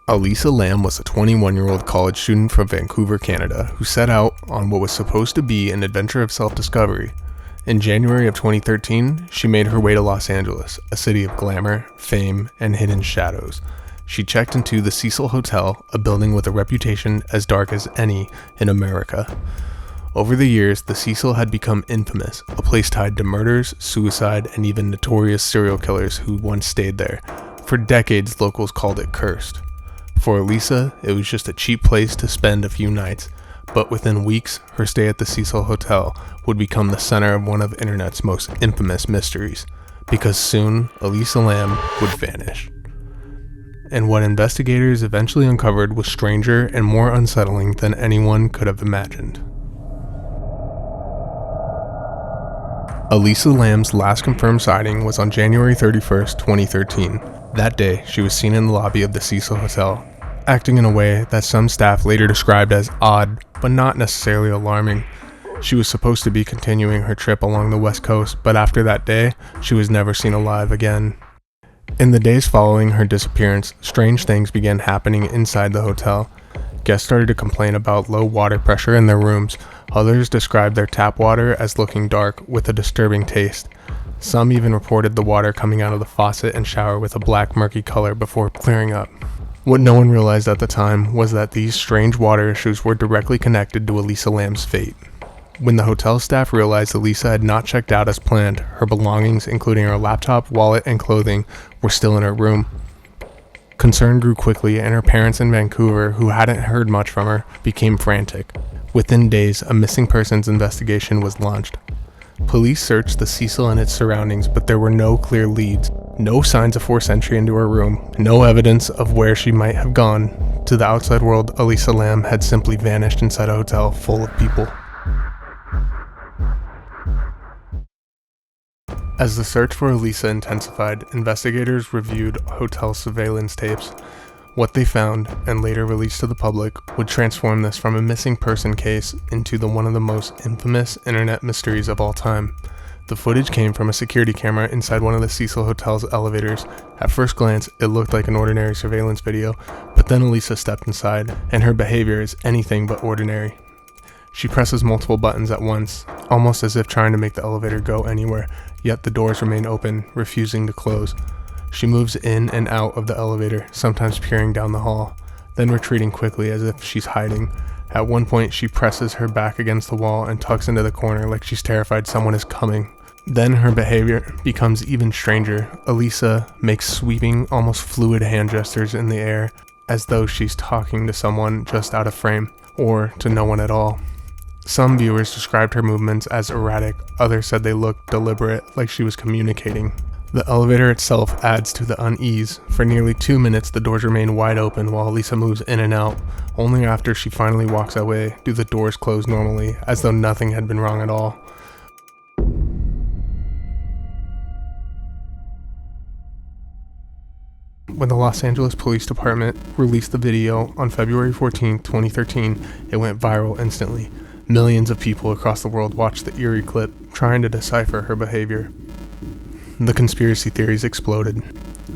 Elisa Lam was a 21-year-old college student from Vancouver, Canada, who set out on what was supposed to be an adventure of self-discovery. In January of 2013, she made her way to Los Angeles, a city of glamour, fame, and hidden shadows. She checked into the Cecil Hotel, a building with a reputation as dark as any in America. Over the years, the Cecil had become infamous, a place tied to murders, suicide, and even notorious serial killers who once stayed there. For decades, locals called it cursed. For Elisa, it was just a cheap place to spend a few nights, but within weeks, her stay at the Cecil Hotel would become the center of one of the internet's most infamous mysteries, because soon, Elisa Lam would vanish. And what investigators eventually uncovered was stranger and more unsettling than anyone could have imagined. Elisa Lam's last confirmed sighting was on January 31st, 2013. That day, she was seen in the lobby of the Cecil Hotel, acting in a way that some staff later described as odd, but not necessarily alarming. She was supposed to be continuing her trip along the West Coast, but after that day, she was never seen alive again. In the days following her disappearance, strange things began happening inside the hotel. Guests started to complain about low water pressure in their rooms. Others described their tap water as looking dark with a disturbing taste. Some even reported the water coming out of the faucet and shower with a black murky color before clearing up. What no one realized at the time was that these strange water issues were directly connected to Elisa Lam's fate. When the hotel staff realized Elisa had not checked out as planned, her belongings, including her laptop, wallet, and clothing, were still in her room. Concern grew quickly, and her parents in Vancouver, who hadn't heard much from her, became frantic. Within days, a missing persons investigation was launched. Police searched the Cecil and its surroundings, but there were no clear leads. No signs of forced entry into her room. No evidence of where she might have gone. To the outside world, Elisa Lam had simply vanished inside a hotel full of people. As the search for Elisa intensified, investigators reviewed hotel surveillance tapes. What they found, and later released to the public, would transform this from a missing person case into one of the most infamous internet mysteries of all time. The footage came from a security camera inside one of the Cecil Hotel's elevators. At first glance, it looked like an ordinary surveillance video, but then Elisa stepped inside, and her behavior is anything but ordinary. She presses multiple buttons at once, almost as if trying to make the elevator go anywhere, yet the doors remain open, refusing to close. She moves in and out of the elevator, sometimes peering down the hall, then retreating quickly as if she's hiding. At one point, she presses her back against the wall and tucks into the corner like she's terrified someone is coming. Then her behavior becomes even stranger. Elisa makes sweeping, almost fluid hand gestures in the air, as though she's talking to someone just out of frame, or to no one at all. Some viewers described her movements as erratic, others said they looked deliberate, like she was communicating. The elevator itself adds to the unease. For nearly 2 minutes, the doors remain wide open while Elisa moves in and out. Only after she finally walks away do the doors close normally, as though nothing had been wrong at all. When the Los Angeles Police Department released the video on February 14, 2013, it went viral instantly. Millions of people across the world watched the eerie clip, trying to decipher her behavior. The conspiracy theories exploded.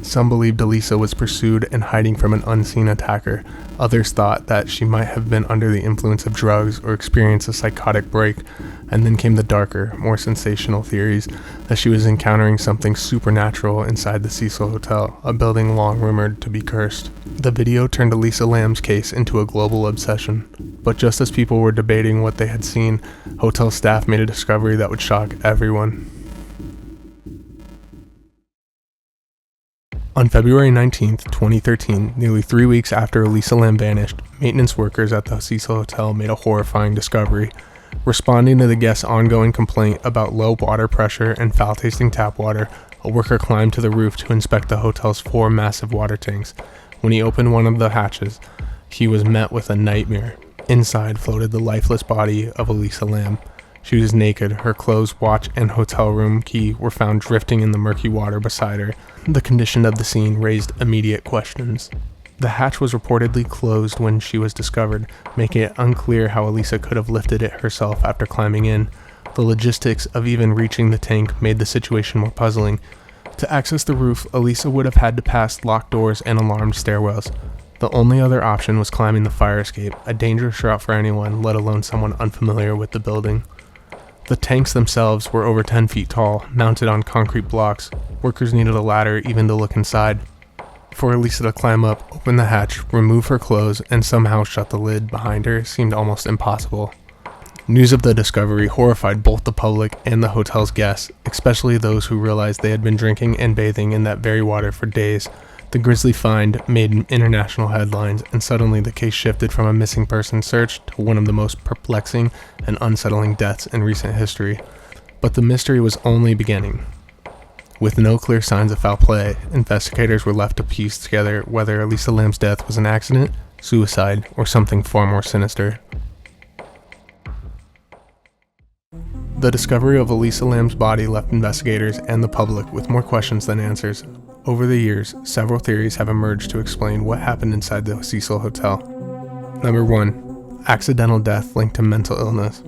Some believed Elisa was pursued and hiding from an unseen attacker. Others thought that she might have been under the influence of drugs or experienced a psychotic break. And then came the darker, more sensational theories that she was encountering something supernatural inside the Cecil Hotel, a building long rumored to be cursed. The video turned Elisa Lam's case into a global obsession. But just as people were debating what they had seen, hotel staff made a discovery that would shock everyone. On February 19, 2013, nearly 3 weeks after Elisa Lam vanished, maintenance workers at the Cecil Hotel made a horrifying discovery. Responding to the guests' ongoing complaint about low water pressure and foul-tasting tap water, a worker climbed to the roof to inspect the hotel's 4 massive water tanks. When he opened one of the hatches, he was met with a nightmare. Inside floated the lifeless body of Elisa Lam. She was naked. Her clothes, watch, and hotel room key were found drifting in the murky water beside her. The condition of the scene raised immediate questions. The hatch was reportedly closed when she was discovered, making it unclear how Elisa could have lifted it herself after climbing in. The logistics of even reaching the tank made the situation more puzzling. To access the roof, Elisa would have had to pass locked doors and alarmed stairwells. The only other option was climbing the fire escape, a dangerous route for anyone, let alone someone unfamiliar with the building. The tanks themselves were over 10 feet tall, mounted on concrete blocks. Workers needed a ladder even to look inside. For Elisa to climb up, open the hatch, remove her clothes, and somehow shut the lid behind her seemed almost impossible. News of the discovery horrified both the public and the hotel's guests, especially those who realized they had been drinking and bathing in that very water for days. The grisly find made international headlines, and suddenly the case shifted from a missing person search to one of the most perplexing and unsettling deaths in recent history. But the mystery was only beginning. With no clear signs of foul play, investigators were left to piece together whether Elisa Lam's death was an accident, suicide, or something far more sinister. The discovery of Elisa Lam's body left investigators and the public with more questions than answers. Over the years, several theories have emerged to explain what happened inside the Cecil Hotel. Number 1. Accidental death linked to mental illness.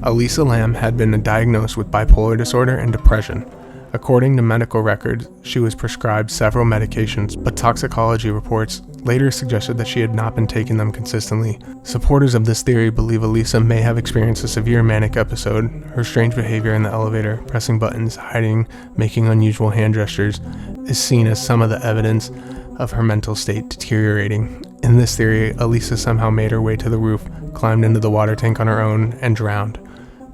Elisa Lam had been diagnosed with bipolar disorder and depression. According to medical records, she was prescribed several medications, but toxicology reports later suggested that she had not been taking them consistently. Supporters of this theory believe Elisa may have experienced a severe manic episode. Her strange behavior in the elevator, pressing buttons, hiding, making unusual hand gestures, is seen as some of the evidence of her mental state deteriorating. In this theory, Elisa somehow made her way to the roof, climbed into the water tank on her own, and drowned.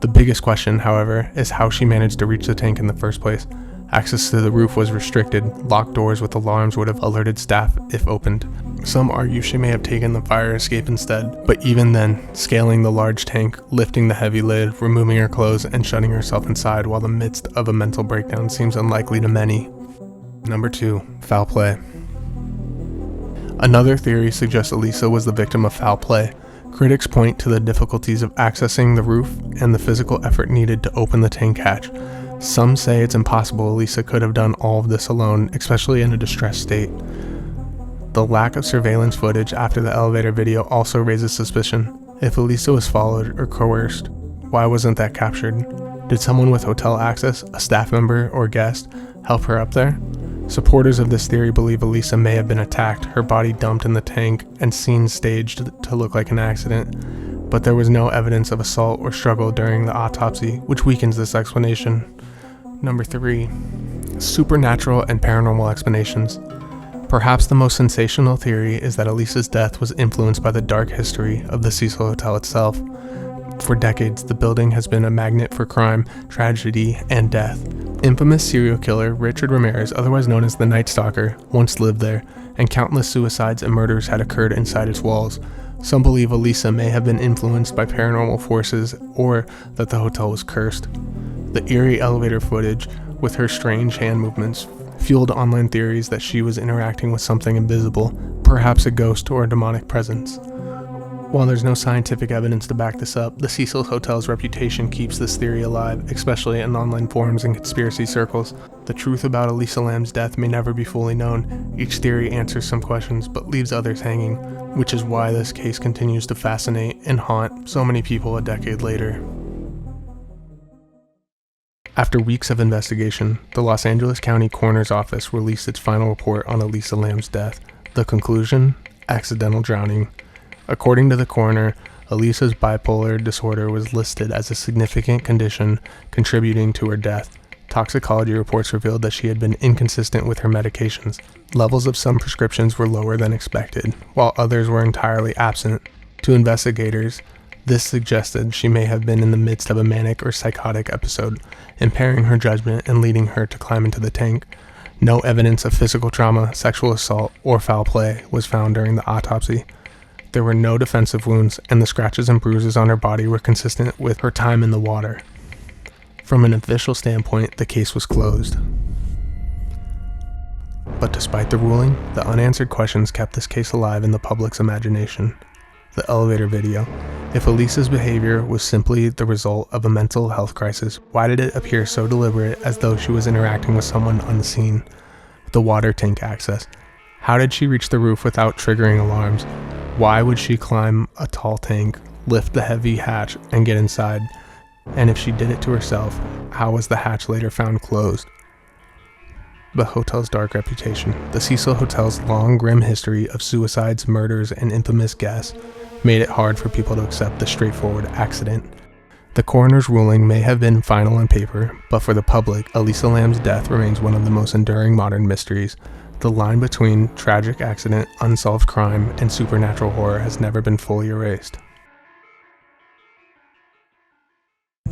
The biggest question, however, is how she managed to reach the tank in the first place. Access to the roof was restricted. Locked doors with alarms would have alerted staff if opened. Some argue she may have taken the fire escape instead, but even then, scaling the large tank, lifting the heavy lid, removing her clothes, and shutting herself inside while in the midst of a mental breakdown seems unlikely to many. Number 2. Foul play. Another theory suggests Elisa was the victim of foul play. Critics point to the difficulties of accessing the roof and the physical effort needed to open the tank hatch. Some say it's impossible Elisa could have done all of this alone, especially in a distressed state. The lack of surveillance footage after the elevator video also raises suspicion. If Elisa was followed or coerced, why wasn't that captured? Did someone with hotel access, a staff member or guest, help her up there? Supporters of this theory believe Elisa may have been attacked, her body dumped in the tank, and scenes staged to look like an accident. But there was no evidence of assault or struggle during the autopsy, which weakens this explanation. Number 3. Supernatural and paranormal explanations. Perhaps the most sensational theory is that Elisa's death was influenced by the dark history of the Cecil Hotel itself. For decades, the building has been a magnet for crime, tragedy, and death. Infamous serial killer Richard Ramirez, otherwise known as the Night Stalker, once lived there, and countless suicides and murders had occurred inside its walls. Some believe Elisa may have been influenced by paranormal forces or that the hotel was cursed. The eerie elevator footage, with her strange hand movements, fueled online theories that she was interacting with something invisible, perhaps a ghost or a demonic presence. While there's no scientific evidence to back this up, the Cecil Hotel's reputation keeps this theory alive, especially in online forums and conspiracy circles. The truth about Elisa Lam's death may never be fully known. Each theory answers some questions, but leaves others hanging, which is why this case continues to fascinate and haunt so many people a decade later. After weeks of investigation, the Los Angeles County Coroner's Office released its final report on Elisa Lam's death. The conclusion? Accidental drowning. According to the coroner, Elisa's bipolar disorder was listed as a significant condition contributing to her death. Toxicology reports revealed that she had been inconsistent with her medications. Levels of some prescriptions were lower than expected, while others were entirely absent. To investigators, this suggested she may have been in the midst of a manic or psychotic episode, impairing her judgment and leading her to climb into the tank. No evidence of physical trauma, sexual assault, or foul play was found during the autopsy. There were no defensive wounds, and the scratches and bruises on her body were consistent with her time in the water. From an official standpoint, the case was closed. But despite the ruling, the unanswered questions kept this case alive in the public's imagination. The elevator video. If Elisa's behavior was simply the result of a mental health crisis, why did it appear so deliberate, as though she was interacting with someone unseen? The water tank access. How did she reach the roof without triggering alarms? Why would she climb a tall tank, lift the heavy hatch, and get inside? And if she did it to herself, how was the hatch later found closed? the hotel's dark reputation. The Cecil Hotel's long, grim history of suicides, murders, and infamous guests made it hard for people to accept the straightforward accident. The coroner's ruling may have been final on paper, but for the public, Elisa Lam's death remains one of the most enduring modern mysteries. The line between tragic accident, unsolved crime, and supernatural horror has never been fully erased.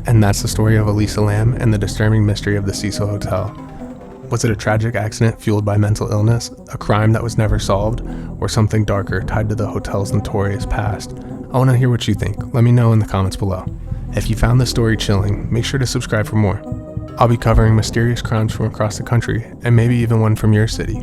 And that's the story of Elisa Lam and the disturbing mystery of the Cecil Hotel. Was it a tragic accident fueled by mental illness, a crime that was never solved, or something darker tied to the hotel's notorious past? I want to hear what you think. Let me know in the comments below. If you found this story chilling, make sure to subscribe for more. I'll be covering mysterious crimes from across the country, and maybe even one from your city.